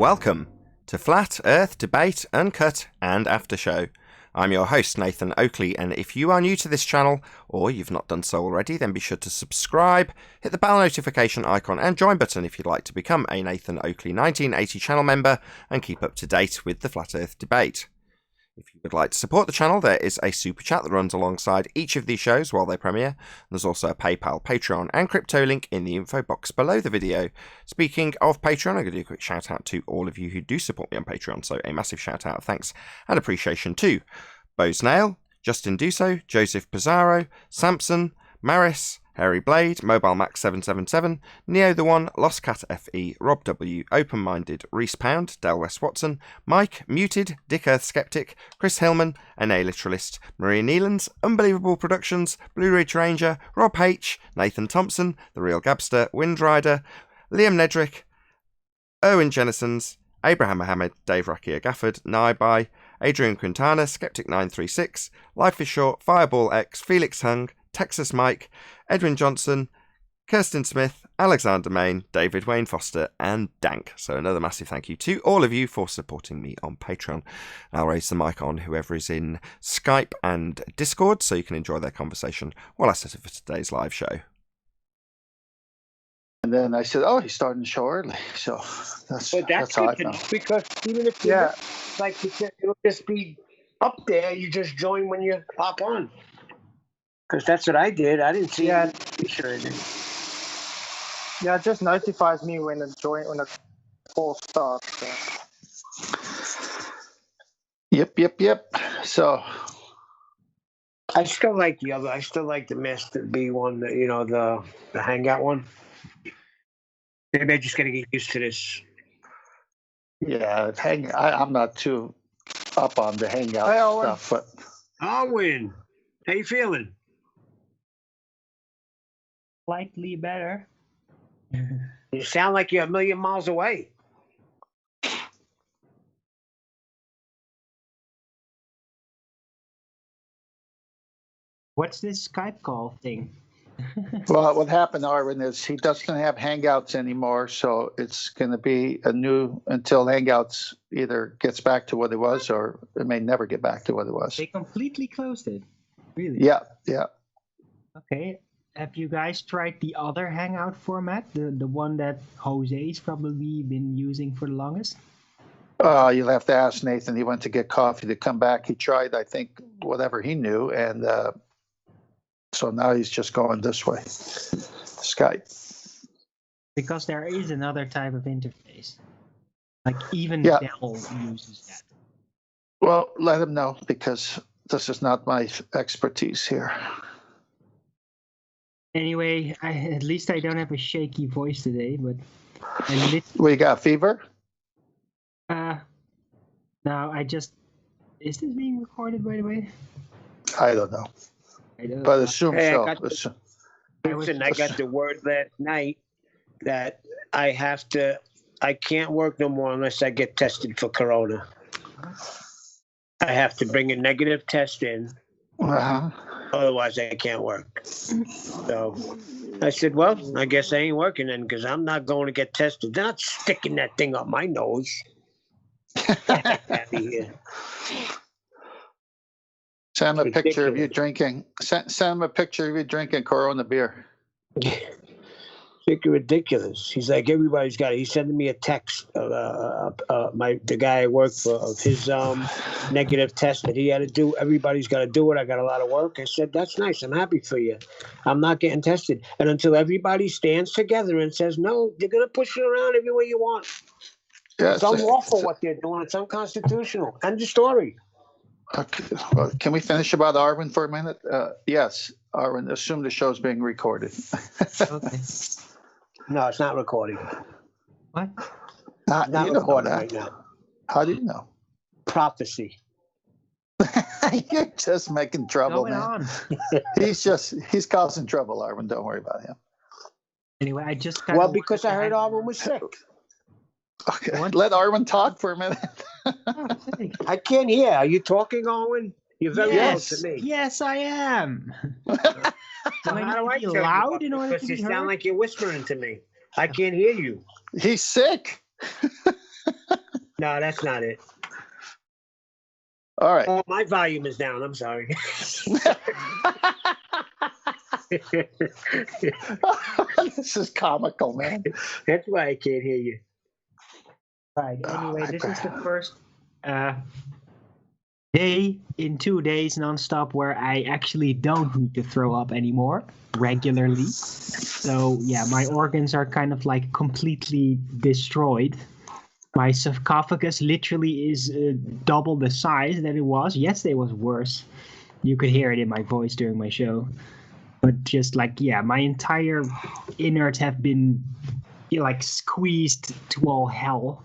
Welcome to Flat Earth Debate, Uncut and After Show. I'm your host, Nathan Oakley, and if you are new to this channel, or you've not done so already, then be sure to subscribe, hit the bell notification icon and join button if you'd like to become a Nathan Oakley 1980 channel member and keep up to date with the Flat Earth Debate. If you would like to support the channel, there is a super chat that runs alongside each of these shows while they premiere. There's also a PayPal, Patreon and crypto link in the info box below the video. Speaking of Patreon, I'm going to do a quick shout out to all of you who do support me on Patreon, so a massive shout out of thanks and appreciation to Bose Nail, Justin Duso, Joseph Pizarro, Samson, Maris, Harry Blade, Mobile Max 777, Neo the One, Lost Cat FE, Rob W, Open Minded, Reese Pound, Del West Watson, Mike, Muted, Dick Earth Skeptic, Chris Hillman, an A-Literalist, Maria Nealons, Unbelievable Productions, Blue Ridge Ranger, Rob H, Nathan Thompson, The Real Gabster, Windrider, Liam Nedrick, Owen Jennisons, Abraham Mohammed, Dave Rakia Gafford, Naibai, Adrian Quintana, Skeptic936, Life is Short, Fireball X, Felix Hung, Texas Mike, Edwin Johnson, Kirsten Smith, Alexander Main, David Wayne Foster, and Dank. So another massive thank you to all of you for supporting me on Patreon. I'll raise the mic on whoever is in Skype and Discord so you can enjoy their conversation while I set it for today's live show. And then I said, "Oh, he's starting the show early." So that's good how I found. Because even if you like it'll just be up there. You just join when you hop on. Because that's what I did. I didn't see it. Sure it it just notifies me when a call starts. So. Yep. So I still like the other. I still like the Master B one. The Hangout one. Maybe I just got to get used to this. Yeah, I'm not too up on the Hangout stuff, but Owen, how you feeling? Slightly better. You sound like you're a million miles away. What's this Skype call thing? well, what happened, Arvin, is he doesn't have Hangouts anymore, so it's going to be until Hangouts either gets back to what it was or it may never get back to what it was. They completely closed it. Really? Yeah. Okay. Have you guys tried the other Hangout format, the one that Jose's probably been using for the longest? You'll have to ask Nathan. He went to get coffee to come back. He tried, I think, whatever he knew, and so now he's just going this way, Skype. Because there is another type of interface. Like even Dell uses that. Well, let him know because this is not my expertise here. Anyway, at least I don't have a shaky voice today, but We got fever? No, is this being recorded, by the way? I don't know. But assume so. I got the word last night that I can't work no more unless I get tested for corona. I have to bring a negative test in. Uh-huh. Otherwise, I can't work. So I said, well, I guess I ain't working then because I'm not going to get tested. They're not sticking that thing up my nose. Get out of here. Send him a picture of you drinking. Send him a picture of you drinking Corona beer. Think ridiculous. He's like, everybody's got it. He's sending me a text of the guy I work for of his negative test that he had to do. Everybody's got to do it. I got a lot of work. I said, that's nice. I'm happy for you. I'm not getting tested. And until everybody stands together and says, no, you're going to push it around every way you want. Yeah, it's unlawful what they're doing. It's unconstitutional. End of story. Okay. Well, can we finish about Arvin for a minute? Yes, Arvin, assume the show's being recorded. Okay. No, it's not recording. What? Not recording right now. How do you know? Prophecy. You're just making trouble, Going man. on. He's causing trouble, Arvin. Don't worry about him. Anyway, I just because I heard Arvin was sick. Okay, let Arvin talk for a minute. I can't hear. Are you talking, Owen? You're very close to me. Yes, I am. How do I be loud in order to be Because you heard? sound like you're whispering to me. I can't hear you. He's sick. No, that's not it. All right. Oh, my volume is down. I'm sorry. This is comical, man. That's why I can't hear you. Right. Oh, Anyway, my this is the bad. first day in 2 days nonstop where I actually don't need to throw up anymore regularly. So yeah, my organs are kind of like completely destroyed. My sarcophagus literally is double the size that it was. Yesterday was worse. You could hear it in my voice during my show. But just like, yeah, my entire innards have been like squeezed to all hell.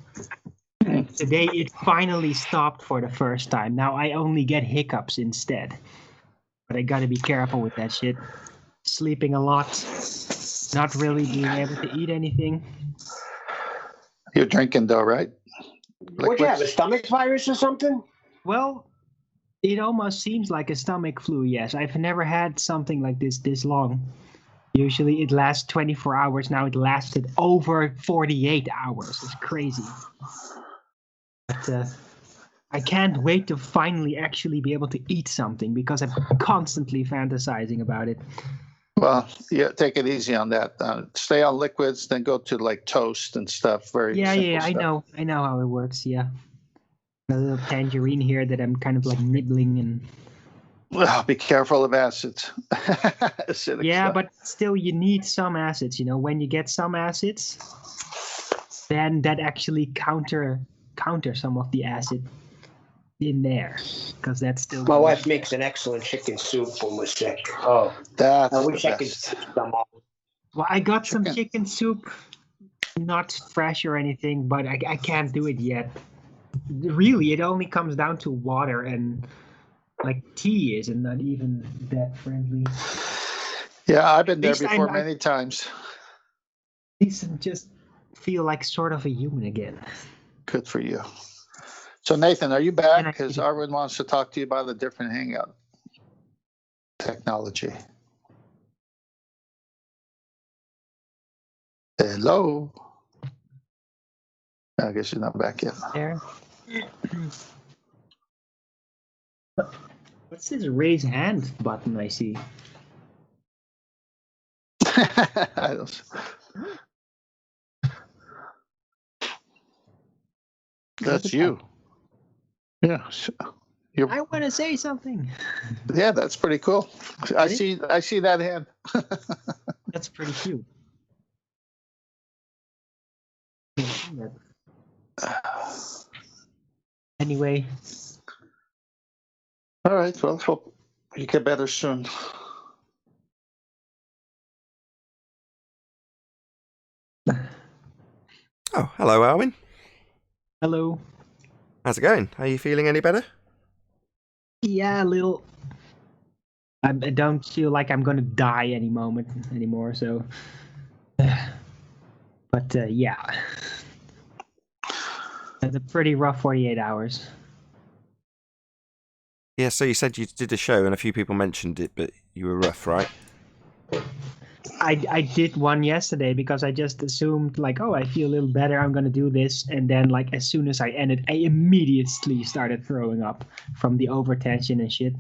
Today it finally stopped for the first time. Now I only get hiccups instead. But I gotta be careful with that shit. Sleeping a lot, not really being able to eat anything. You're drinking though, right? What you have, a stomach virus or something? Well, it almost seems like a stomach flu, yes. I've never had something like this long. Usually it lasts 24 hours. Now it lasted over 48 hours. It's crazy. But I can't wait to finally actually be able to eat something because I'm constantly fantasizing about it. Well, yeah, take it easy on that. Stay on liquids, then go to like toast and stuff. Very Yeah, simple I stuff. know how it works. Yeah, a little tangerine here that I'm kind of like nibbling and. Well, be careful of acids. Acidic Yeah, stuff. but still, you need some acids. You know, when you get some acids, then that actually counter some of the acid in there, because that's still. My wife makes an excellent chicken soup when we're sick. Oh, That's I the wish I could best. taste them all. Well, I got some Chicken. chicken soup, not fresh or anything, but I can't do it yet. Really, it only comes down to water and like tea is, and not even that friendly. Yeah, I've been there least before I'm- many times. At least I just feel like sort of a human again. Good for you. So, Nathan, are you And back? I- Because Arwen wants to talk to you about a different hangout technology. Hello. I guess you're not back yet. There. What's this raise hand button I see? I don't- That's you. Yeah. I want to say something. Yeah, that's pretty cool. I see that hand. That's pretty cute. Anyway, All right. Well, hope you get better soon. Oh, hello, Arwin. hello. How's it going? Are you feeling any better? Yeah, a little. I don't feel like I'm gonna die any moment anymore. So, but yeah, it's a pretty rough 48 hours. Yeah, so you said you did a show and a few people mentioned it, but you were rough, right? I did one yesterday because I just assumed like, oh, I feel a little better, I'm gonna do this, and then like as soon as I ended, I immediately started throwing up from the overtension and shit.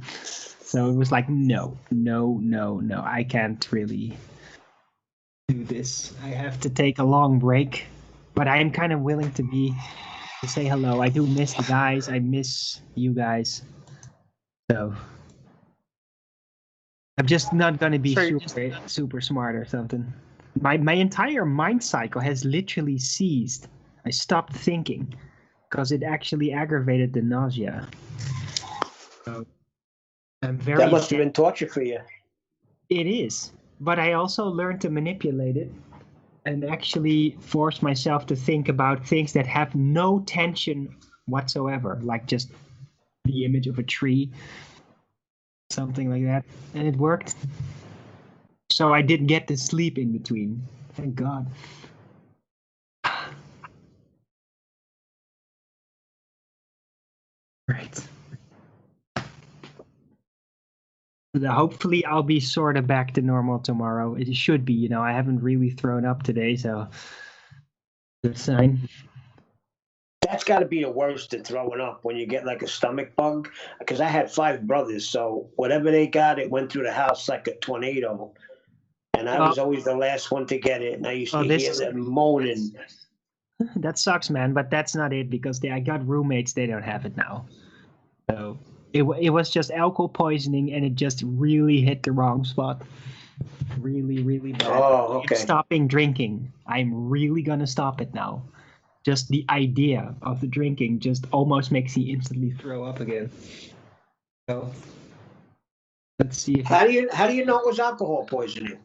So it was like, no, I can't really do this. I have to take a long break, but I am kind of willing to say hello. I do miss the guys. I miss you guys. So I'm just not gonna be super smart or something. My entire mind cycle has literally ceased. I stopped thinking because it actually aggravated the nausea. So I'm very. That must have been torture for you. It is, but I also learned to manipulate it and actually force myself to think about things that have no tension whatsoever, like just the image of a tree. Something like that, and it worked. So I did get to sleep in between. Thank God. Right. Hopefully I'll be sort of back to normal tomorrow. It should be, you know, I haven't really thrown up today, so good sign. That's got to be the worst than throwing up when you get like a stomach bug. Because I had 5 brothers, so whatever they got, it went through the house like a tornado. And I was always the last one to get it, and I used to hear them moaning. That sucks, man, but that's not it, because I got roommates, they don't have it now. So it was just alcohol poisoning, and it just really hit the wrong spot. Really, really bad. Oh, okay. I'm stopping drinking. I'm really gonna stop it now. Just the idea of the drinking just almost makes me instantly throw up again. So let's see if How do you know it was alcohol poisoning?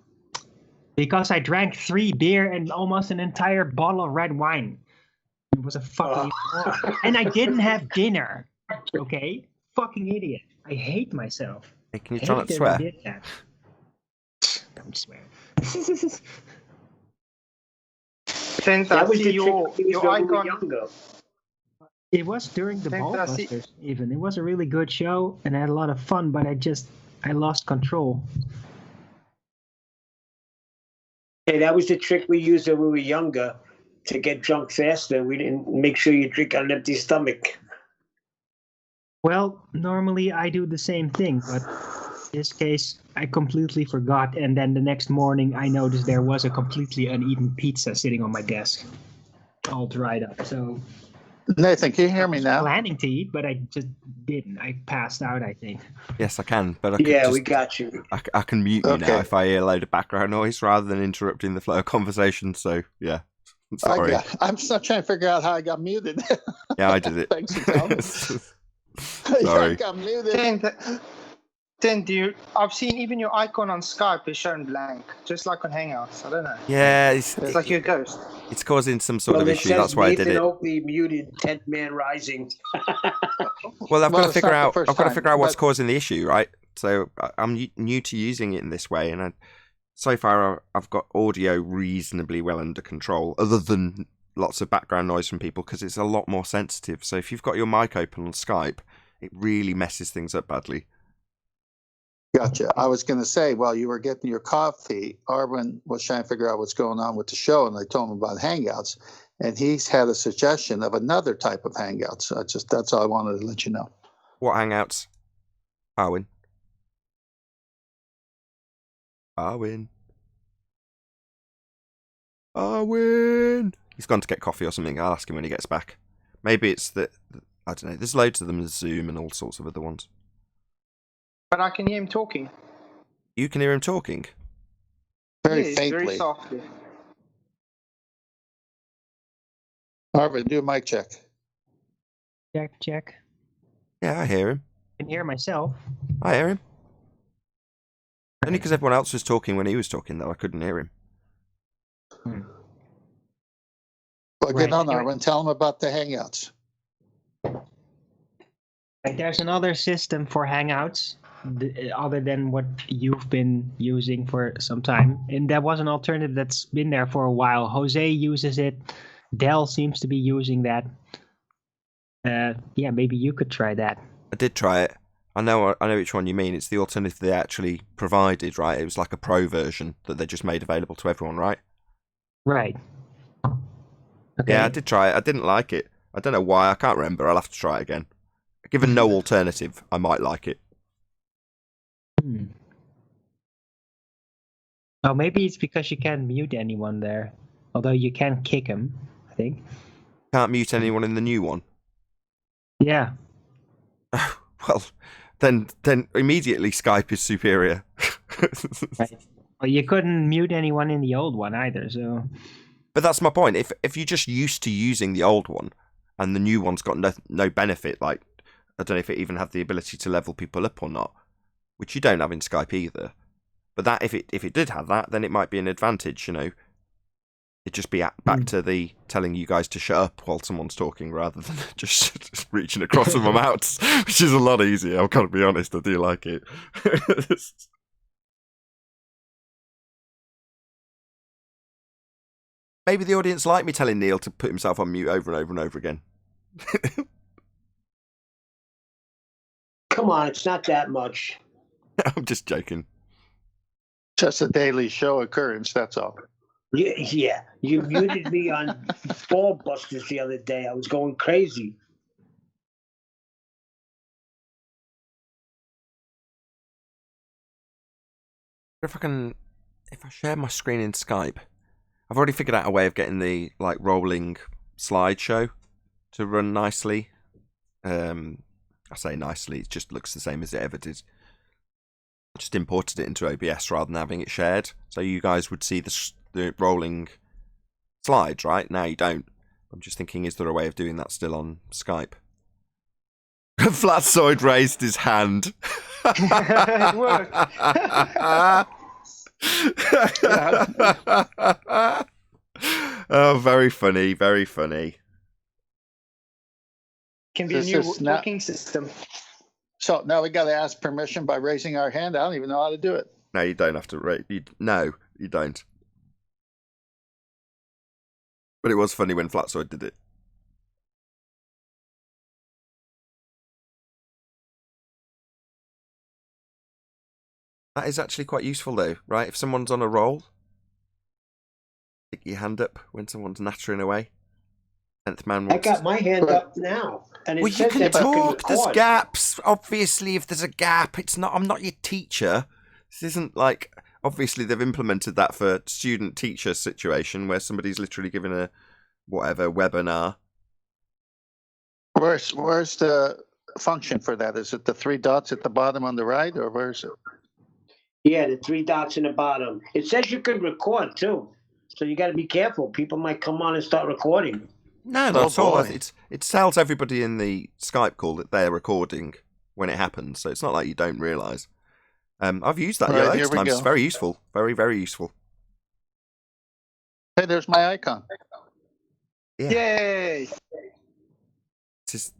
because I drank 3 beer and almost an entire bottle of red wine. It was a fucking and I didn't have dinner. Okay? Fucking idiot. I hate myself. Hey, can you try not to swear? I did that. Don't swear. Clint, I see your icon. It was during the Ballbusters even. It was a really good show and I had a lot of fun, but I lost control. Hey, that was the trick we used when we were younger to get drunk faster. We didn't make sure you drink on an empty stomach. Well, normally I do the same thing, but in this case I completely forgot, and then the next morning I noticed there was a completely uneaten pizza sitting on my desk, all dried up. So Nathan, can you hear me I was now? planning to eat, but I just didn't. I passed out, I think. Yes, I can, but I can we got you. I can mute you now Okay. if I hear a load of background noise rather than interrupting the flow of conversation. So yeah, sorry. I'm still trying to figure out how I got muted. Yeah, I did it. Thanks for telling me. Sorry. I got muted. Then I've seen even your icon on Skype is shown blank, just like on Hangouts. I don't know. Yeah, It's like you're a ghost. it's causing some sort of it issue. says That's why I did Nathan it. Oakley muted 10th Man Rising. Well, I've got to it's figure not the out. first I've got to time, figure out what's but- causing the issue, right? So I'm new to using it in this way, and so far I've got audio reasonably well under control, other than lots of background noise from people, because it's a lot more sensitive. So if you've got your mic open on Skype, it really messes things up badly. Gotcha. I was going to say, while you were getting your coffee, Arwen was trying to figure out what's going on with the show, and I told him about Hangouts, and he's had a suggestion of another type of Hangouts. That's all I wanted to let you know. What Hangouts? Arwin. He's gone to get coffee or something. I'll ask him when he gets back. Maybe it's that, I don't know. There's loads of them, there's Zoom and all sorts of other ones. But I can hear him talking. You can hear him talking. Very Yes, faintly. very softly. Arwen, do a mic check. Check. Yeah, I hear him. I can hear myself. I hear him. Only because everyone else was talking when he was talking, though. I couldn't hear him. Well, Right. get on, Arwen. Tell him about the Hangouts. Like, there's another system for Hangouts other than what you've been using for some time, and that was an alternative that's been there for a while. Jose uses it. Dell seems to be using that. Yeah, maybe you could try that. I did try it. I know which one you mean. It's the alternative they actually provided, right? It was like a pro version that they just made available to everyone, right? Right. Okay. Yeah, I did try it. I didn't like it. I don't know why. I can't remember. I'll have to try it again. Given no alternative, I might like it. Oh, maybe it's because you can't mute anyone there. Although you can kick him, I think. Can't mute anyone in the new one. Yeah. Well, then immediately Skype is superior. Right. Well, you couldn't mute anyone in the old one either, so... But that's my point. If you're just used to using the old one, and the new one's got no benefit, like, I don't know if it even have the ability to level people up or not, which you don't have in Skype either. But that if it did have that, then it might be an advantage, you know. It'd just be back to the telling you guys to shut up while someone's talking rather than just reaching across with my mouth, which is a lot easier. I've got to be honest, I do like it. Maybe the audience like me telling Neil to put himself on mute over and over and over again. Come on, it's not that much. I'm just joking. Just a daily show occurrence, that's all. Yeah. You muted me on Ball Busters the other day. I was going crazy. If I share my screen in Skype, I've already figured out a way of getting the like rolling slideshow to run nicely. I say nicely, it just looks the same as it ever did. I just imported it into OBS rather than having it shared, so you guys would see the rolling slides, right? Now you don't. I'm just thinking, is there a way of doing that still on Skype? Flatsoid raised his hand. It worked. Oh, very funny, very funny. Can be a This new is not- booking system. So now we got to ask permission by raising our hand. I don't even know how to do it. No, you don't have to rate. No, you don't. But it was funny when Flatsoid did it. That is actually quite useful, though, right? If someone's on a roll, stick your hand up when someone's nattering away. 10th man I wants got my hand up now, and it well, you says can that I talk. There's record. gaps. Obviously, if there's a gap, it's not. I'm not your teacher. This isn't like. Obviously, they've implemented that for student-teacher situation where somebody's literally given a whatever webinar. Where's the function for that? Is it the 3 dots at the bottom on the right, or where's it? Yeah, the 3 dots in the bottom. It says you can record too, so you got to be careful. People might come on and start recording. No, Oh, that's all. boy. It tells everybody in the Skype call that they're recording when it happens, so it's not like you don't realise. I've used that Right, loads here of we times. go. It's very useful. Very, very useful. Hey, there's my icon. Yeah. Yay!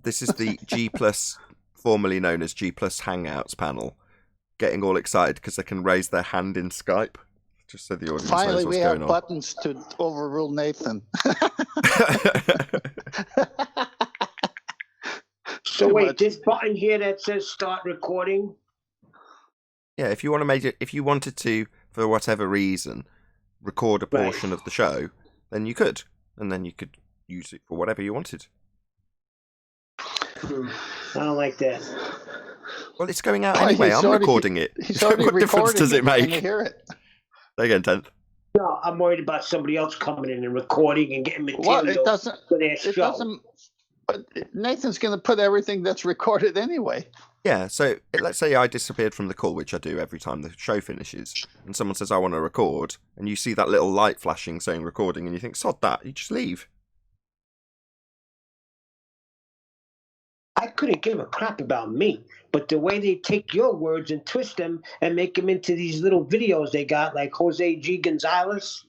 This is the G Plus, formerly known as G Plus Hangouts panel, getting all excited because they can raise their hand in Skype, just so the audience Finally, knows what's we have going on. buttons to overrule Nathan. So Too wait, much. this button here that says start recording. Yeah, if you wanted to, for whatever reason, record a portion of the show, then you could, and then you could use it for whatever you wanted. I don't like that. Well, it's going out Oh, anyway. he's I'm already- recording it. He's already What difference recording does it Can you make? hear it? There again, 10th. No, I'm worried about somebody else coming in and recording and getting material Well, it doesn't. for their show. It doesn't. But Nathan's going to put everything that's recorded anyway. Yeah, so let's say I disappeared from the call, which I do every time the show finishes, and someone says, I want to record, and you see that little light flashing saying recording, and you think, sod that, you just leave. I couldn't give a crap about me, but the way they take your words and twist them and make them into these little videos they got, like Jose G. Gonzalez.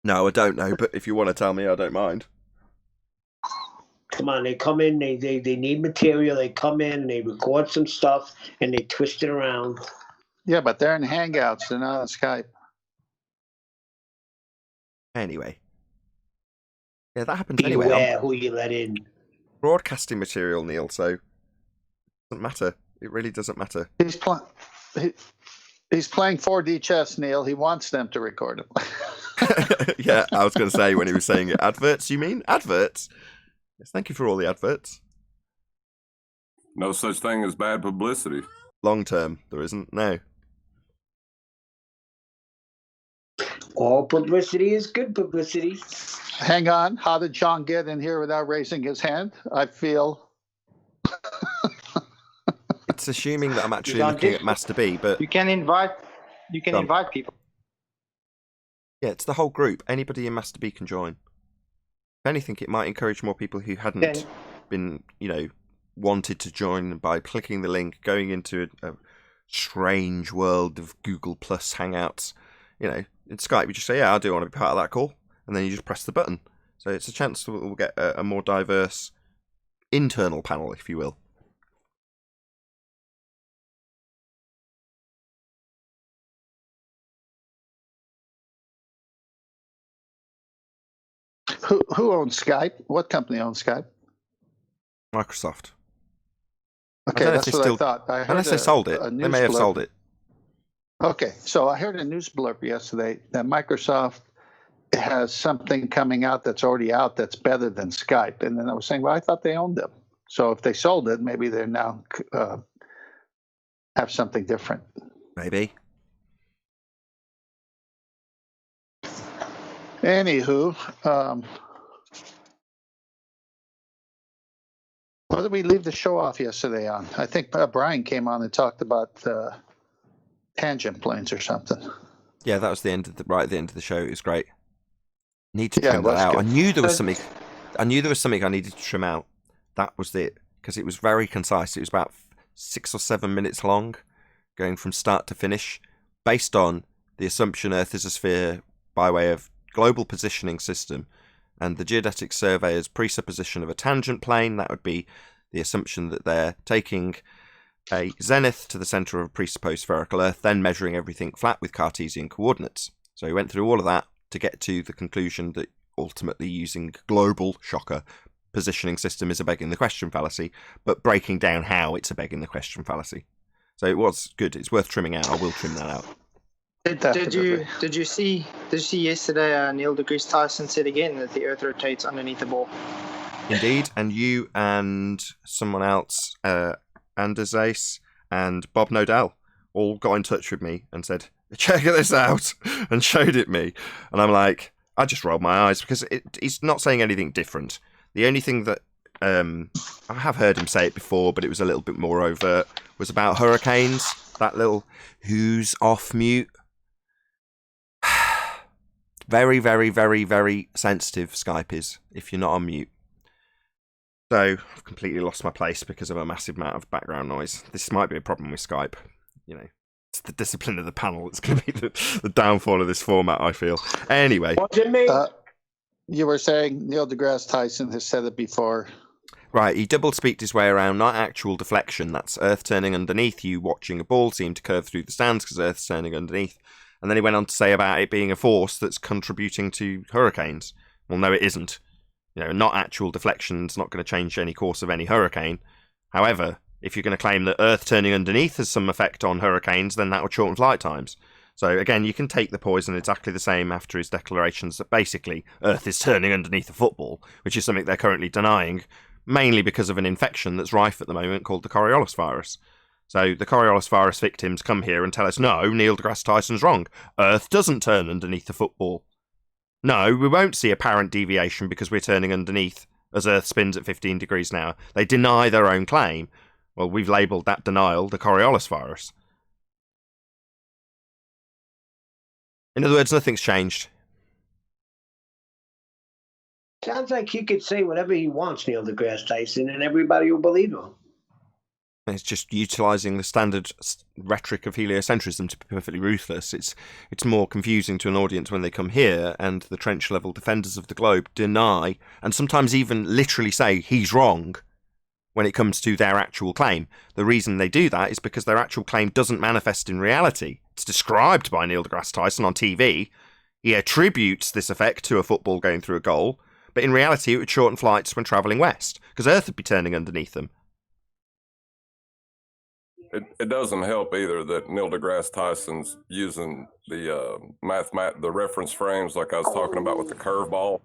No, I don't know, but if you want to tell me, I don't mind. Come on, they come in, they need material, they come in, they record some stuff, and they twist it around. Yeah, but they're in Hangouts. They're not on Skype. Anyway. Yeah, that happens Beware anyway. who you let in. Broadcasting material, Neil, so it doesn't matter. It really doesn't matter. He's playing 4D chess, Neil. He wants them to record him. Yeah, I was going to say when he was saying it. Adverts, you mean? Adverts? Yes, thank you for all the adverts. No such thing as bad publicity. Long term, there isn't. No. All publicity is good publicity. Hang on. How did John get in here without raising his hand? I feel. It's assuming that I'm actually John looking did- at Master B, but You can invite Done. people. yeah, it's the whole group. Anybody in Master B can join. If anything, it might encourage more people who hadn't Yeah. been, wanted to join by clicking the link, going into a strange world of Google Plus Hangouts. In Skype, you just say, yeah, I do want to be part of that call. And then you just press the button. So it's a chance that we'll get a more diverse internal panel, if you will. Who owns Skype? What company owns Skype? Microsoft. Okay, don't know if that's they what still- I thought. I heard Unless they sold it. a They may have news sold blurb. it. Okay, so I heard a news blurb yesterday that Microsoft has something coming out that's already out that's better than Skype. And then I was saying, well, I thought they owned them. So if they sold it, maybe they're now have something different. Maybe. Anywho, what did we leave the show off yesterday on? I think Brian came on and talked about tangent planes or something. Yeah, that was the end of right at the end of the show. It was great. Need to Yeah, trim it that was out. good. I knew there was something. I knew there was something I needed to trim out. That was it, because it was very concise. It was about 6 or 7 minutes long, going from start to finish, based on the assumption Earth is a sphere by way of global positioning system, and the geodetic surveyor's presupposition of a tangent plane. That would be the assumption that they're taking a zenith to the centre of a presupposed spherical Earth, then measuring everything flat with Cartesian coordinates. So he went through all of that to get to the conclusion that ultimately using global, shocker, positioning system is a begging the question fallacy, but breaking down how it's a begging the question fallacy. So it was good. It's worth trimming out. I will trim that out. Did you see yesterday Neil deGrasse Tyson said again that the Earth rotates underneath the ball? Indeed, and you and someone else, Anders Ace and Bob Nodell, all got in touch with me and said, check this out, and showed it me. And I'm like, I just rolled my eyes, because he's not saying anything different. The only thing that, I have heard him say it before, but it was a little bit more overt, was about hurricanes. That little who's off mute. Very, very, very, very sensitive Skype is, if you're not on mute. So, I've completely lost my place because of a massive amount of background noise. This might be a problem with Skype. You know, it's the discipline of the panel. It's going to be the downfall of this format, I feel. Anyway. Was it me? You were saying Neil deGrasse Tyson has said it before. Right, he double-speaked his way around, not actual deflection. That's Earth turning underneath. You watching a ball seem to curve through the stands because Earth's turning underneath. And then he went on to say about it being a force that's contributing to hurricanes. Well, no, it isn't. You know, not actual deflection's not going to change any course of any hurricane. However, if you're going to claim that Earth turning underneath has some effect on hurricanes, then that would shorten flight times. So again, you can take the poison exactly the same after his declarations that basically Earth is turning underneath a football, which is something they're currently denying, mainly because of an infection that's rife at the moment called the coriolis virus. So the coriolis virus victims come here and tell us, no, Neil deGrasse Tyson's wrong. Earth doesn't turn underneath a football. No, we won't see apparent deviation because we're turning underneath as Earth spins at 15 degrees an hour. They deny their own claim. Well, we've labelled that denial the coriolis virus. In other words, nothing's changed. Sounds like he could say whatever he wants, Neil deGrasse Tyson, and everybody will believe him. It's just utilising the standard rhetoric of heliocentrism to be perfectly ruthless. It's more confusing to an audience when they come here and the trench-level defenders of the globe deny, and sometimes even literally say he's wrong when it comes to their actual claim. The reason they do that is because their actual claim doesn't manifest in reality. It's described by Neil deGrasse Tyson on TV. He attributes this effect to a football going through a goal, but in reality it would shorten flights when travelling west, because Earth would be turning underneath them. It doesn't help either that Neil deGrasse Tyson's using the the reference frames like I was talking about with the curveball.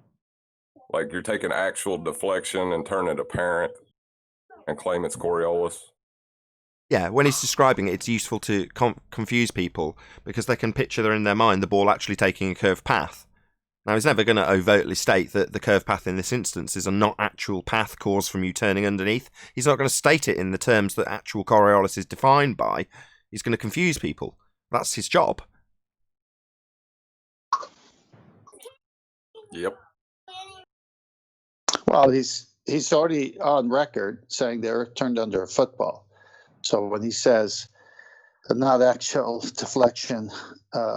Like you're taking actual deflection and turning it apparent and claim it's coriolis. Yeah, when he's describing it, it's useful to confuse people because they can picture in their mind the ball actually taking a curved path. Now, he's never going to overtly state that the curved path in this instance is a not actual path caused from you turning underneath. He's not going to state it in the terms that actual coriolis is defined by. He's going to confuse people. That's his job. Yep. Well, he's already on record saying the Earth turned under a football. So when he says the not actual deflection,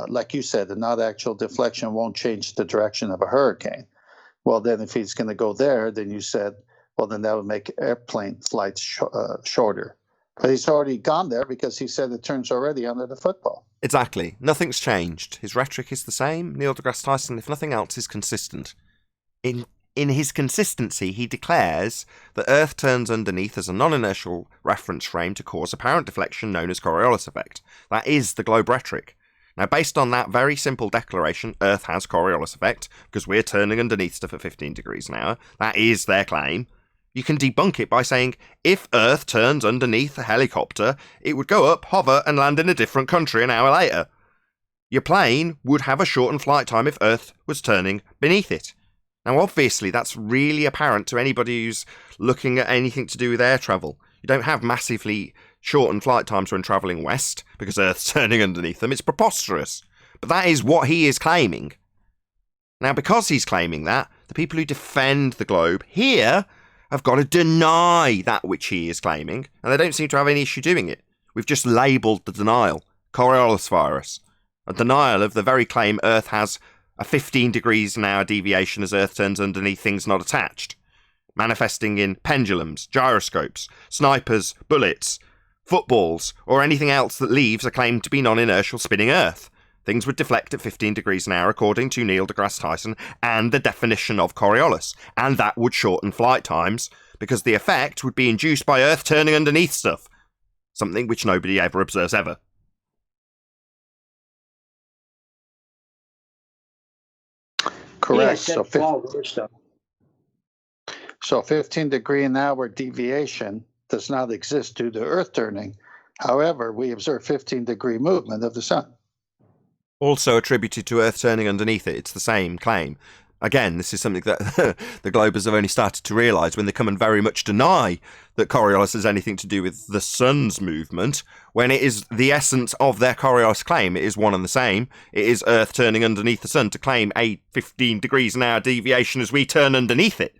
like you said, the not actual deflection won't change the direction of a hurricane. Well, then if he's going to go there, then you said, well, then that would make airplane flights shorter. But he's already gone there because he said it turns already under the football. Exactly. Nothing's changed. His rhetoric is the same. Neil deGrasse Tyson, if nothing else, is consistent. In in his consistency, he declares that Earth turns underneath as a non-inertial reference frame to cause apparent deflection known as Coriolis effect. That is the globe rhetoric. Now, based on that very simple declaration, Earth has Coriolis effect, because we're turning underneath stuff at 15 degrees an hour. That is their claim. You can debunk it by saying, if Earth turns underneath a helicopter, it would go up, hover, and land in a different country an hour later. Your plane would have a shortened flight time if Earth was turning beneath it. Now, obviously, that's really apparent to anybody who's looking at anything to do with air travel. You don't have massively shortened flight times when travelling west, because Earth's turning underneath them. It's preposterous. But that is what he is claiming. Now, because he's claiming that, the people who defend the globe here have got to deny that which he is claiming, and they don't seem to have any issue doing it. We've just labelled the denial Coriolis virus, a denial of the very claim Earth has a 15 degrees an hour deviation as Earth turns underneath things not attached, manifesting in pendulums, gyroscopes, snipers, bullets, footballs, or anything else that leaves a claim to be non-inertial spinning Earth. Things would deflect at 15 degrees an hour according to Neil deGrasse Tyson and the definition of Coriolis, and that would shorten flight times because the effect would be induced by Earth turning underneath stuff, something which nobody ever observes ever. Correct. Yeah, So 15 degree an hour deviation does not exist due to Earth turning. However, we observe 15 degree movement of the sun. Also attributed to Earth turning underneath it. It's the same claim. Again, this is something that the Globers have only started to realise when they come and very much deny that Coriolis has anything to do with the sun's movement, when it is the essence of their Coriolis claim. It is one and the same. It is Earth turning underneath the sun to claim a 15 degrees an hour deviation as we turn underneath it.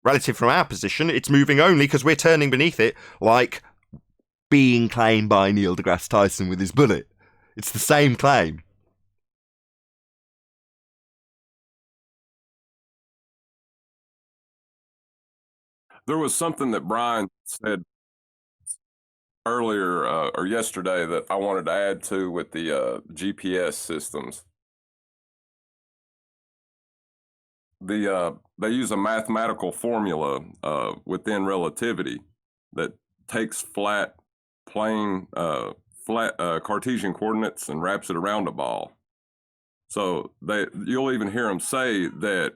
Relative from our position, it's moving only because we're turning beneath it, like being claimed by Neil deGrasse Tyson with his bullet. It's the same claim. There was something that Brian said earlier or yesterday that I wanted to add to with the GPS systems. They use a mathematical formula within relativity that takes flat Cartesian coordinates and wraps it around a ball. So you'll even hear them say that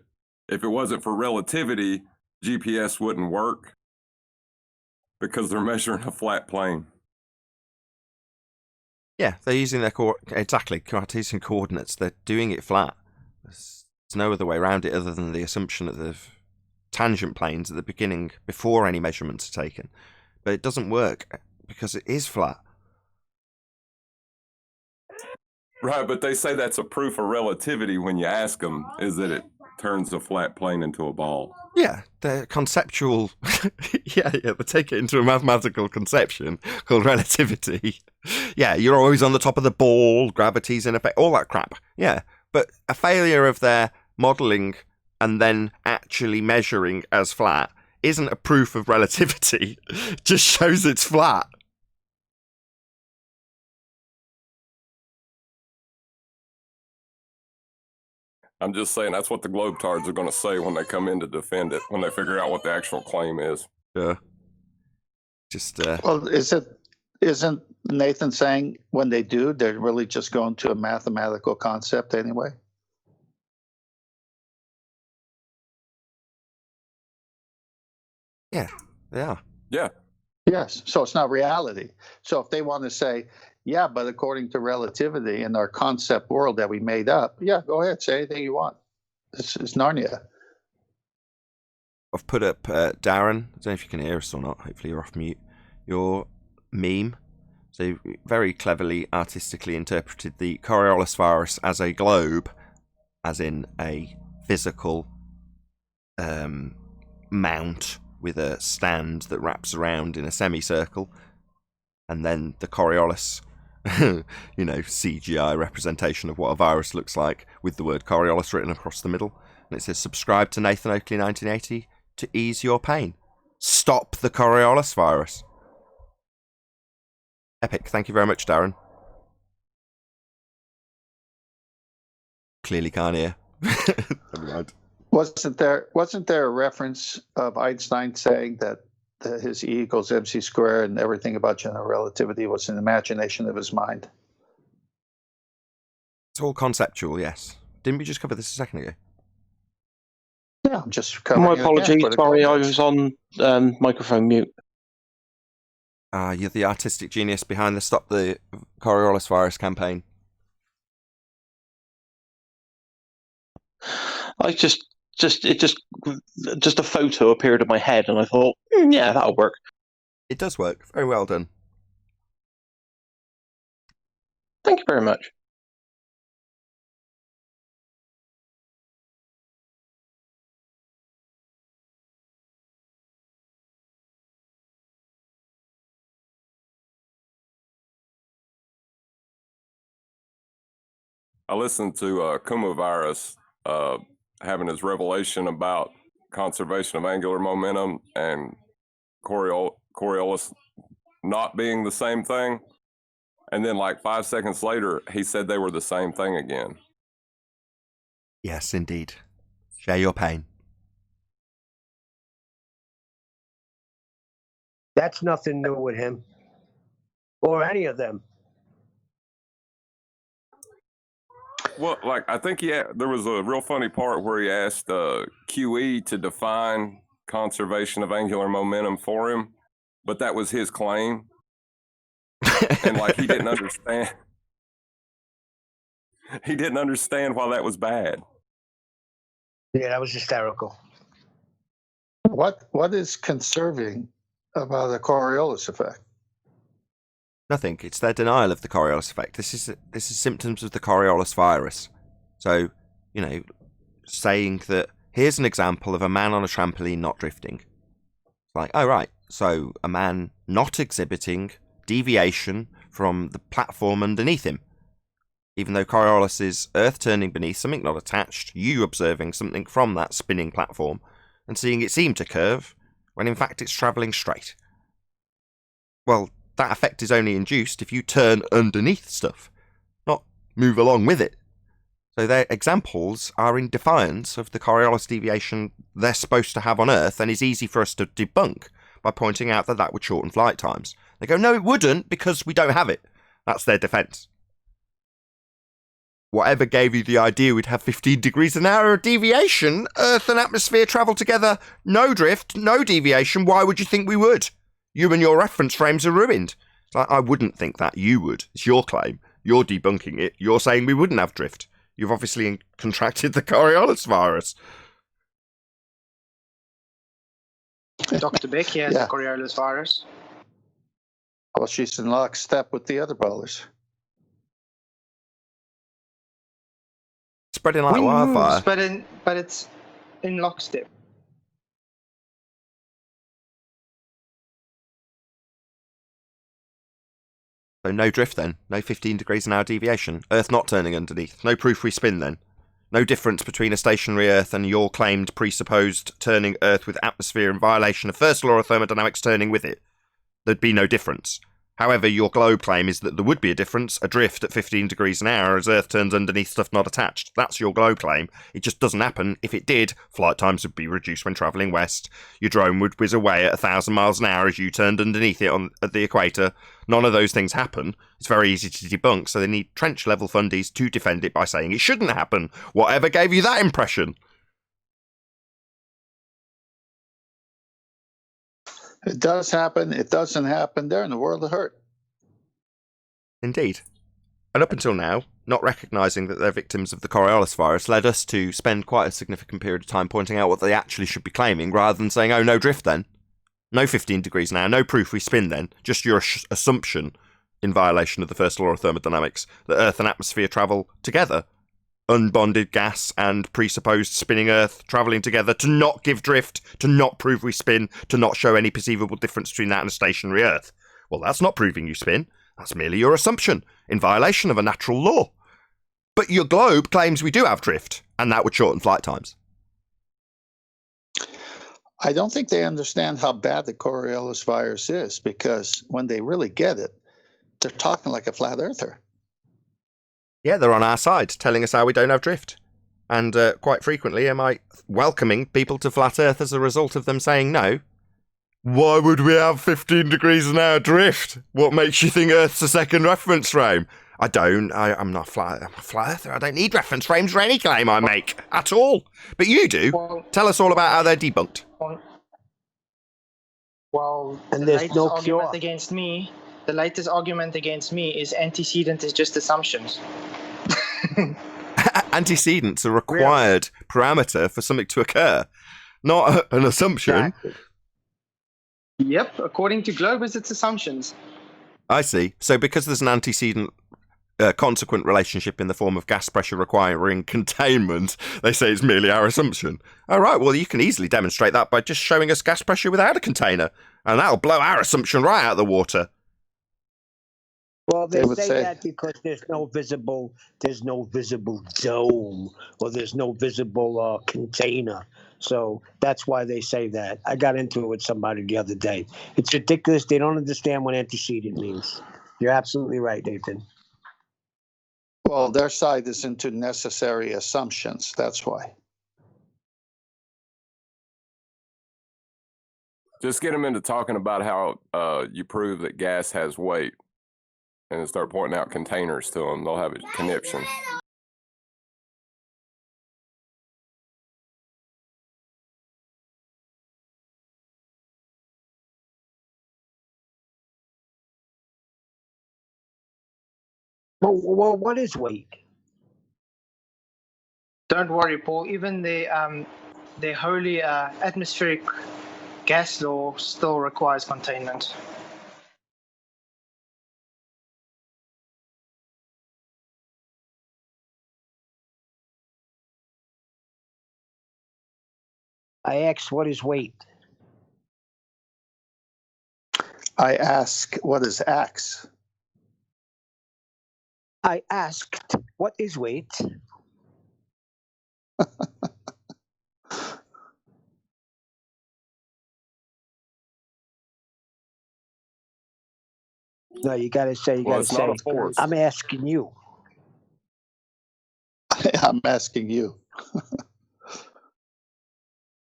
if it wasn't for relativity, GPS wouldn't work because they're measuring a flat plane. Yeah, they're using their Cartesian coordinates. They're doing it flat. There's no other way around it other than the assumption of the tangent planes at the beginning before any measurements are taken. But it doesn't work because it is flat. Right, but they say that's a proof of relativity when you ask them, is that it turns a flat plane into a ball. Yeah, they're conceptual. yeah, they take it into a mathematical conception called relativity. Yeah, you're always on the top of the ball, gravity's in effect, all that crap. Yeah, but a failure of their modelling and then actually measuring as flat isn't a proof of relativity. Just shows it's flat. I'm just saying that's what the Globetards are going to say when they come in to defend it, when they figure out what the actual claim is. Yeah. Just Well, isn't Nathan saying when they do, they're really just going to a mathematical concept anyway? Yeah, they are. Yeah. Yes. So it's not reality. So if they want to say, yeah, but according to relativity and our concept world that we made up, yeah, go ahead, say anything you want. It's Narnia. I've put up Darren. I don't know if you can hear us or not. Hopefully you're off mute. Your meme. So very cleverly, artistically interpreted the Coriolis virus as a globe, as in a physical mount with a stand that wraps around in a semicircle, and then the Coriolis, CGI representation of what a virus looks like with the word Coriolis written across the middle. And it says, subscribe to Nathan Oakley 1980 to ease your pain. Stop the Coriolis virus. Epic. Thank you very much, Darren. Clearly can't hear. Never mind. Wasn't there a reference of Einstein saying that his E equals mc squared and everything about general relativity was an imagination of his mind? It's all conceptual, yes. Didn't we just cover this a second ago? Yeah, I'm just covering My it again apologies. for the Sorry, I context. was on microphone mute. You're the artistic genius behind the Stop the Coriolis Virus campaign. I just a photo appeared in my head, and I thought, yeah, that'll work. It does work. Very well done. Thank you very much. I listened to Kuma Virus having his revelation about conservation of angular momentum and Coriolis not being the same thing. And then like 5 seconds later, he said they were the same thing again. Yes, indeed. Share your pain. That's nothing new with him. Or any of them. Well, like I think there was a real funny part where he asked QE to define conservation of angular momentum for him, but that was his claim. And like he didn't understand. He didn't understand why that was bad. Yeah, that was hysterical. What is conserving about the Coriolis effect? Nothing. It's their denial of the Coriolis effect. This is symptoms of the Coriolis virus. So, saying that here's an example of a man on a trampoline not drifting. Like, oh right, so a man not exhibiting deviation from the platform underneath him. Even though Coriolis is Earth turning beneath something not attached, you observing something from that spinning platform and seeing it seem to curve when in fact it's travelling straight. Well, that effect is only induced if you turn underneath stuff, not move along with it. So their examples are in defiance of the Coriolis deviation they're supposed to have on Earth, and is easy for us to debunk by pointing out that would shorten flight times. They go, no, it wouldn't, because we don't have it. That's their defence. Whatever gave you the idea we'd have 15 degrees an hour of deviation? Earth and atmosphere travel together, no drift, no deviation. Why would you think we would? You and your reference frames are ruined. I wouldn't think that. You would. It's your claim. You're debunking it. You're saying we wouldn't have drift. You've obviously contracted the Coriolis virus. Dr. Becky has Yeah. the Coriolis virus. Well, she's in lockstep with the other bowlers. Spreading like We wildfire. moves, but it's in lockstep. So no drift then. No 15 degrees an hour deviation. Earth not turning underneath. No proof we spin then. No difference between a stationary Earth and your claimed presupposed turning Earth with atmosphere in violation of first law of thermodynamics turning with it. There'd be no difference. However, your globe claim is that there would be a difference, a drift at 15 degrees an hour as Earth turns underneath stuff not attached. That's your globe claim. It just doesn't happen. If it did, flight times would be reduced when travelling west. Your drone would whiz away at 1,000 miles an hour as you turned underneath it at the equator. None of those things happen. It's very easy to debunk, so they need trench-level fundies to defend it by saying it shouldn't happen. Whatever gave you that impression? It does happen. It doesn't happen. They're in the world of hurt. Indeed. And up until now, not recognising that they're victims of the Coriolis virus led us to spend quite a significant period of time pointing out what they actually should be claiming, rather than saying, oh, no drift then. No 15 degrees an hour, no proof we spin then. Just your assumption, in violation of the first law of thermodynamics, that Earth and atmosphere travel together. Unbonded gas and presupposed spinning Earth travelling together to not give drift, to not prove we spin, to not show any perceivable difference between that and a stationary Earth. Well, that's not proving you spin. That's merely your assumption, in violation of a natural law. But your globe claims we do have drift, and that would shorten flight times. I don't think they understand how bad the Coriolis virus is, because when they really get it, they're talking like a flat earther. Yeah, they're on our side, telling us how we don't have drift. And quite frequently, am I welcoming people to flat Earth as a result of them saying no? Why would we have 15 degrees an hour drift? What makes you think Earth's a second reference frame? I don't. I'm not I'm a flat earther. I don't need reference frames for any claim I make at all. But you do. Tell us all about how they're debunked. Well, And the there's latest no argument cure. against me. The latest argument against me is antecedent is just assumptions. Antecedents are a required parameter for something to occur, not an assumption. Exactly. Yep, according to Globus, it's assumptions. I see. So because there's an antecedent consequent relationship in the form of gas pressure requiring containment, they say it's merely our assumption. All right, well, you can easily demonstrate that by just showing us gas pressure without a container, and that'll blow our assumption right out of the water. Well, they would say say- that because there's no visible dome, or there's no visible container. So that's why they say that. I got into it with somebody the other day. It's ridiculous. They don't understand what antecedent means. You're absolutely right, Nathan. Well, their side is into necessary assumptions. That's why. Just get them into talking about how you prove that gas has weight, and then start pointing out containers to them. They'll have a conniption. Well, what is weight? Don't worry, Paul. Even the holy atmospheric gas law still requires containment. I asked, what is weight? I ask, what is X? I asked, what is weight? No, you got to say, Well, it's not a force. I'm asking you. I'm asking you.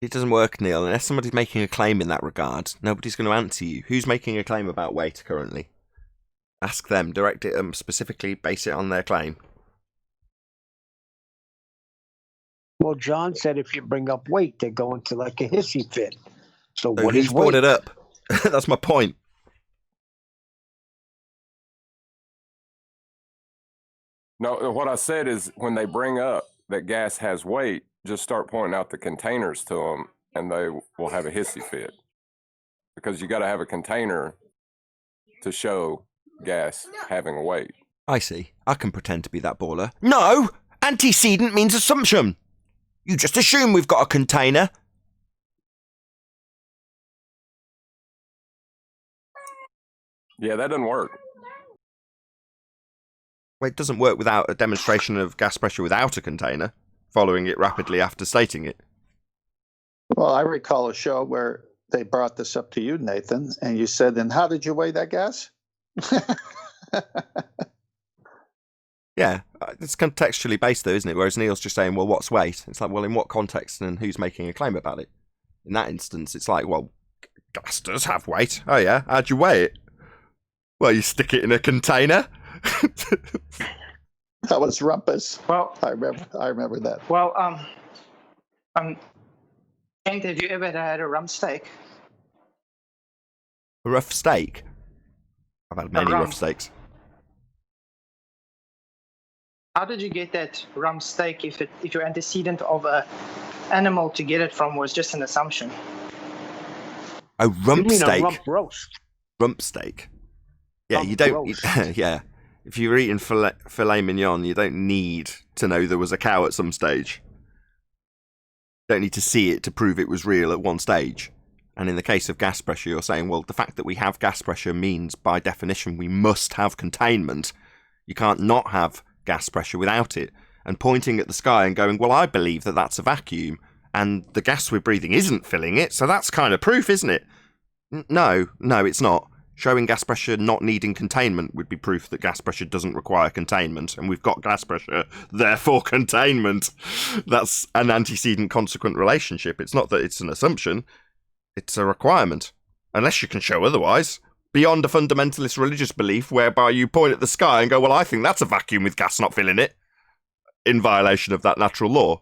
It doesn't work, Neil. Unless somebody's making a claim in that regard, nobody's going to answer you. Who's making a claim about weight currently? Ask them, direct it specifically, base it on their claim. Well, John said if you bring up weight, they go into like a hissy fit. So what who's is brought weight? it up? That's my point. No, what I said is when they bring up that gas has weight, just start pointing out the containers to them, and they will have a hissy fit. Because you got to have a container to show gas having weight. I see. I can pretend to be that baller. No! Antecedent means assumption. You just assume we've got a container. Yeah, that doesn't work. Well, it doesn't work without a demonstration of gas pressure without a container, following it rapidly after stating it. Well, I recall a show where they brought this up to you, Nathan, and you said, and how did you weigh that gas? Yeah, it's contextually based though, isn't it? Whereas Neil's just saying, well, what's weight? It's like, well, in what context and who's making a claim about it? In that instance, it's like, well, gas does have weight. Oh yeah, how'd you weigh it? Well, you stick it in a container. That was rumpus. Well, I remember that. well, Kent, have you ever had a rump steak? A rough steak? I've had many rough steaks. How did you get that rump steak if your antecedent of a animal to get it from was just an assumption? A rump You mean steak? a rump roast? Rump steak. Yeah, Rump you don't. roast. Yeah, if you're eating filet mignon, you don't need to know there was a cow at some stage. You don't need to see it to prove it was real at one stage. And in the case of gas pressure, you're saying, well, the fact that we have gas pressure means, by definition, we must have containment. You can't not have gas pressure without it. And pointing at the sky and going, well, I believe that that's a vacuum, and the gas we're breathing isn't filling it, so that's kind of proof, isn't it? No, it's not. Showing gas pressure not needing containment would be proof that gas pressure doesn't require containment, and we've got gas pressure, therefore containment. That's an antecedent consequent relationship. It's not that it's an assumption, it's a requirement. Unless you can show otherwise. Beyond a fundamentalist religious belief whereby you point at the sky and go, well, I think that's a vacuum with gas not filling it, in violation of that natural law.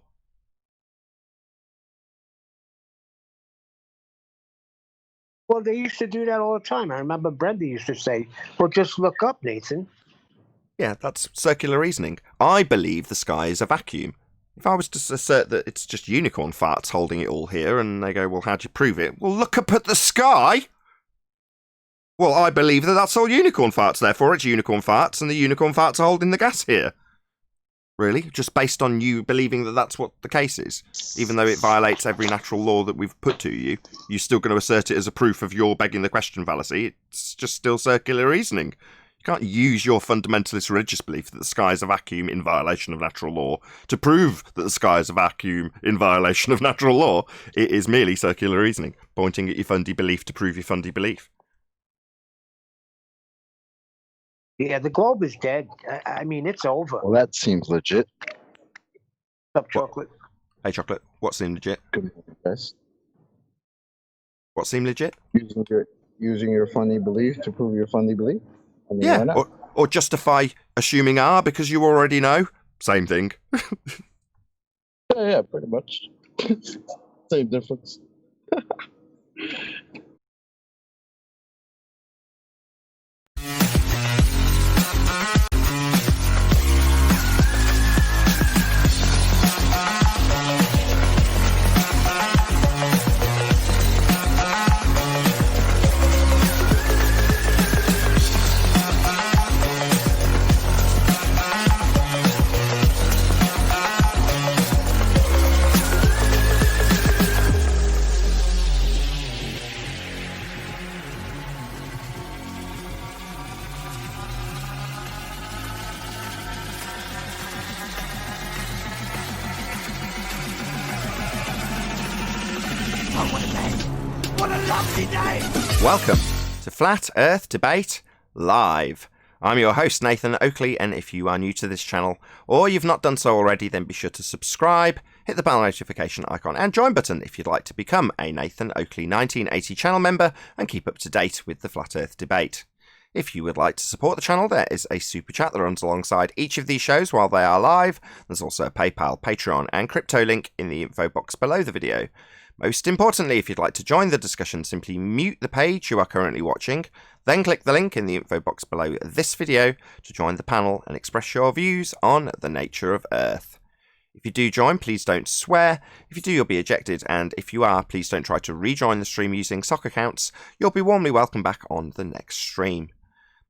Well, they used to do that all the time. I remember Brenda used to say, well, just look up, Nathan. Yeah, that's circular reasoning. I believe the sky is a vacuum. If I was to assert that it's just unicorn farts holding it all here, and they go, well, how do you prove it? Well, look up at the sky! Well, I believe that that's all unicorn farts, therefore it's unicorn farts, and the unicorn farts are holding the gas here. Really? Just based on you believing that that's what the case is? Even though it violates every natural law that we've put to you, you're still going to assert it as a proof of your begging the question fallacy? It's just still circular reasoning. You can't use your fundamentalist religious belief that the sky is a vacuum in violation of natural law to prove that the sky is a vacuum in violation of natural law. It is merely circular reasoning, pointing at your fundy belief to prove your fundy belief. Yeah, the globe is dead. I mean, it's over. Well, that seems legit. Up, chocolate. Hey, Chocolate, what seemed legit? Good morning, guys. What seemed legit? Using your funny belief to prove your funny belief. I mean, why Yeah, not? or justify assuming R because you already know. Same thing. Yeah, pretty much. Same difference. Welcome to Flat Earth Debate Live. I'm your host, Nathan Oakley, and if you are new to this channel, or you've not done so already, then be sure to subscribe, hit the bell notification icon and join button if you'd like to become a Nathan Oakley 1980 channel member and keep up to date with the Flat Earth debate. If you would like to support the channel, there is a super chat that runs alongside each of these shows while they are live. There's also a PayPal, Patreon and crypto link in the info box below the video. Most importantly, if you'd like to join the discussion, simply mute the page you are currently watching, then click the link in the info box below this video to join the panel and express your views on the nature of Earth. If you do join, please don't swear. If you do, you'll be ejected, and if you are, please don't try to rejoin the stream using sock accounts. You'll be warmly welcome back on the next stream.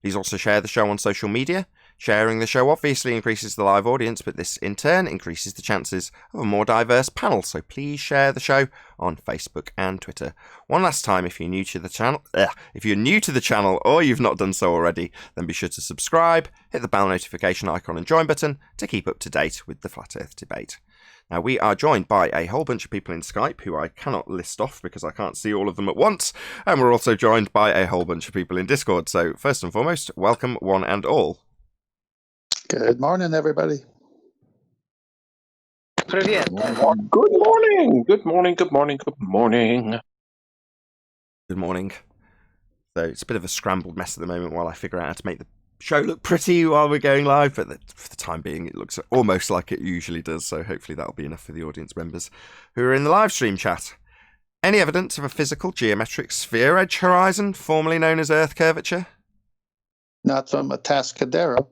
Please also share the show on social media. Sharing the show obviously increases the live audience, but this in turn increases the chances of a more diverse panel, so please share the show on Facebook and Twitter. One last time, if you're new to the channel, or you've not done so already, then be sure to subscribe, hit the bell notification icon and join button to keep up to date with the Flat Earth debate. Now, we are joined by a whole bunch of people in Skype who I cannot list off because I can't see all of them at once, and we're also joined by a whole bunch of people in Discord. So first and foremost, welcome one and all. Good morning, everybody. Привет. Good morning. Good morning. Good morning. Good morning. Good morning. So it's a bit of a scrambled mess at the moment while I figure out how to make the show look pretty while we're going live, but for the time being it looks almost like it usually does, so hopefully that'll be enough for the audience members who are in the live stream chat. Any evidence of a physical geometric sphere edge horizon, formerly known as Earth curvature? Not from Atascadero.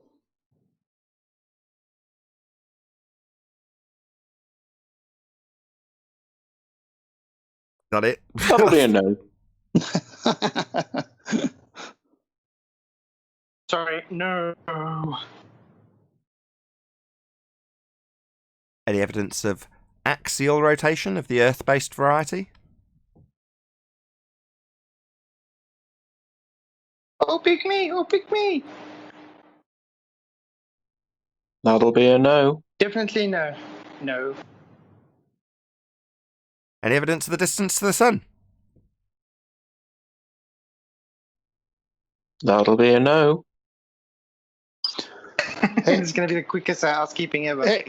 Is that it? That'll be a no. Sorry, no. Any evidence of axial rotation of the Earth-based variety? Oh, pick me! Oh, pick me! That'll be a no. Definitely no. No. Any evidence of the distance to the sun? That'll be a no. It's going to be the quickest housekeeping ever. Hey,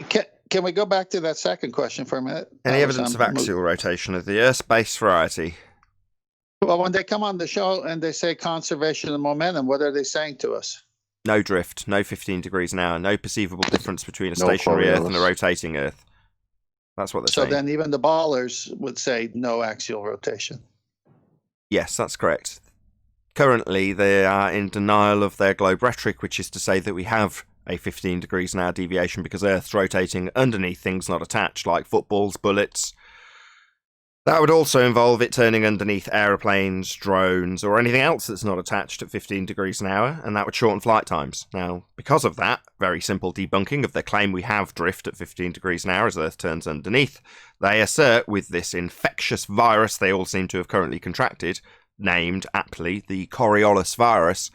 can we go back to that second question for a minute? Any evidence of axial rotation of the Earth's base variety? Well, when they come on the show and they say conservation of momentum, what are they saying to us? No drift, no 15 degrees an hour, no perceivable difference between a stationary Earth and a rotating Earth. That's what they're saying. So then even the ballers would say no axial rotation. Yes, that's correct. Currently, they are in denial of their globe rhetoric, which is to say that we have a 15 degrees an hour deviation because Earth's rotating underneath things not attached, like footballs, bullets. That would also involve it turning underneath aeroplanes, drones, or anything else that's not attached at 15 degrees an hour, and that would shorten flight times. Now, because of that, very simple debunking of their claim we have drift at 15 degrees an hour as Earth turns underneath, they assert with this infectious virus they all seem to have currently contracted, named, aptly, the coriolis virus,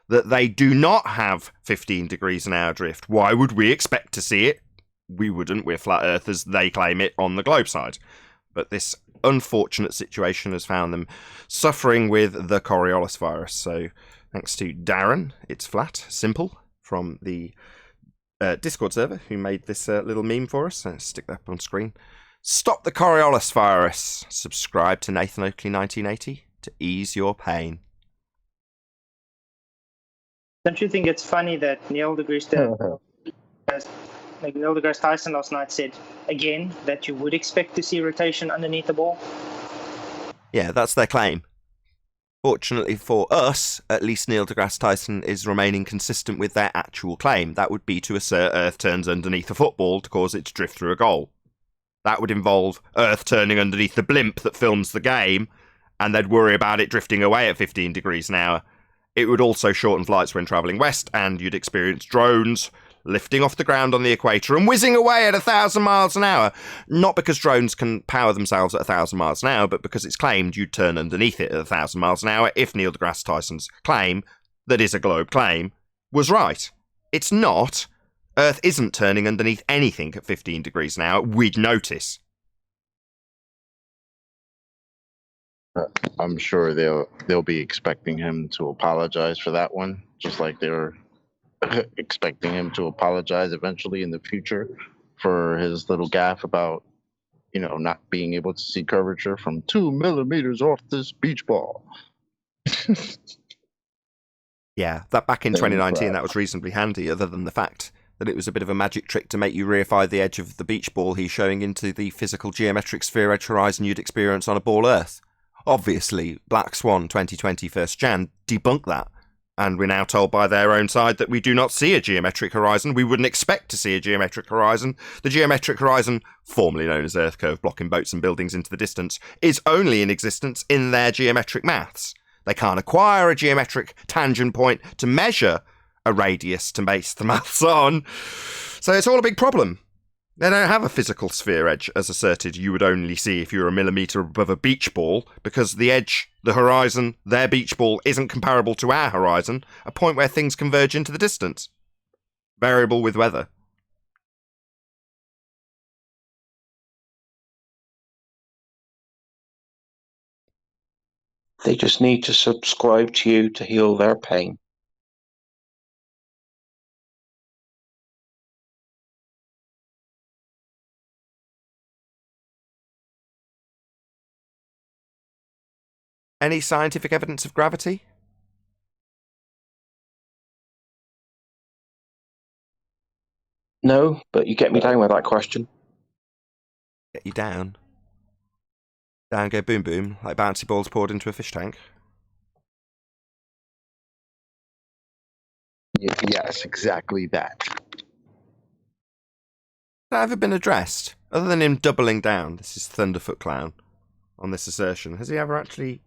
that they do not have 15 degrees an hour drift. Why would we expect to see it? We wouldn't. We're flat earthers. They claim it on the globe side. But this unfortunate situation has found them suffering with the coriolis virus. So thanks to Darren, it's flat, simple, from the Discord server, who made this little meme for us. Let's stick that up on screen. Stop the coriolis virus. Subscribe to Nathan Oakley 1980 to ease your pain. Don't you think it's funny that Neil deGrasse Tyson last night said again that you would expect to see rotation underneath the ball? Yeah, that's their claim. Fortunately for us, at least Neil deGrasse Tyson is remaining consistent with their actual claim. That would be to assert Earth turns underneath a football to cause it to drift through a goal. That would involve Earth turning underneath the blimp that films the game, and they'd worry about it drifting away at 15 degrees an hour. It would also shorten flights when travelling west, and you'd experience drones lifting off the ground on the equator and whizzing away at 1,000 miles an hour. Not because drones can power themselves at 1,000 miles an hour, but because it's claimed you'd turn underneath it at 1,000 miles an hour if Neil deGrasse Tyson's claim, that is a globe claim, was right. It's not. Earth isn't turning underneath anything at 15 degrees an hour. We'd notice. I'm sure they'll be expecting him to apologize for that one, just like they're expecting him to apologize eventually in the future for his little gaffe about, not being able to see curvature from 2 millimeters off this beach ball. Yeah, that back in 2019, that was reasonably handy, other than the fact that it was a bit of a magic trick to make you reify the edge of the beach ball he's showing into the physical geometric sphere edge horizon you'd experience on a ball Earth. Obviously, Black Swan 2020 1st Jan debunked that, and we're now told by their own side that we do not see a geometric horizon. We wouldn't expect to see a geometric horizon. The geometric horizon, formerly known as Earth curve blocking boats and buildings into the distance, is only in existence in their geometric maths. They can't acquire a geometric tangent point to measure a radius to base the maths on. So it's all a big problem. They don't have a physical sphere edge, as asserted you would only see if you're a millimetre above a beach ball, because the edge, the horizon, their beach ball isn't comparable to our horizon, a point where things converge into the distance. Variable with weather. They just need to subscribe to you to heal their pain. Any scientific evidence of gravity? No, but you get me down with that question. Get you down. Down go boom boom, like bouncy balls poured into a fish tank. Yes, exactly that. Has that ever been addressed? Other than him doubling down, this is Thunderfoot Clown, on this assertion. Has he ever actually